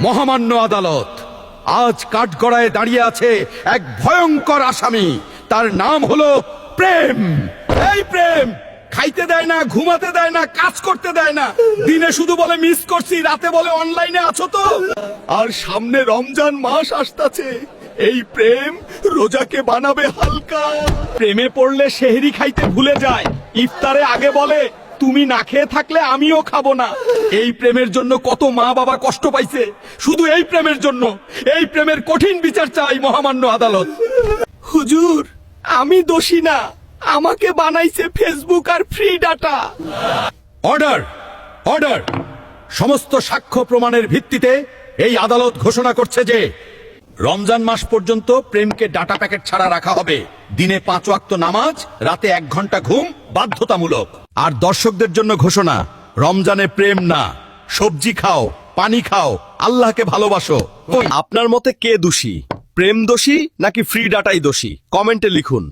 মহামান্য আদালত, আজ কাঠগড়ায় দাঁড়িয়ে আছে এক ভয়ঙ্কর আসামি। তার নাম হলো প্রেম। এই প্রেম খাইতে দেয় না, ঘুমাতে দেয় না, কাজ করতে দেয় না। দিনে শুধু বলে মিস করছি, রাতে বলে অনলাইনে আছো তো। আর সামনে রমজান মাস আসতাছে, এই প্রেম রোজাকে বানাবে হালকা। প্রেমে পড়লে সেহরি খাইতে ভুলে যায়, ইফতারে আগে বলে তুমি না খেয়ে থাকলে আমিও খাবো না। এই প্রেমের জন্য কত মা বাবা কষ্ট পাইছে, শুধু এই প্রেমের জন্য। এই প্রেমের কঠিন বিচার চাই মহামান্য আদালত। হুজুর, আমি দোষী না, আমাকে বানাইছে ফেসবুক আর ফ্রি ডাটা। Order, order. সমস্ত সাক্ষ্য প্রমাণের ভিত্তিতে এই আদালত ঘোষণা করছে যে রমজান মাস পর্যন্ত প্রেমকে ডাটা প্যাকেট ছাড়া রাখা হবে। দিনে 5 ওয়াক্ত নামাজ, রাতে 1 ঘন্টা ঘুম বাধ্যতামূলক। আর দর্শকদের জন্য ঘোষণা, রমজানে প্রেম না, সবজি খাও, পানি খাও, আল্লাহকে ভালোবাসো। আপনার মতে কে দোষী, প্রেম দোষী নাকি ফ্রি ডাটাই দোষী? কমেন্টে লিখুন।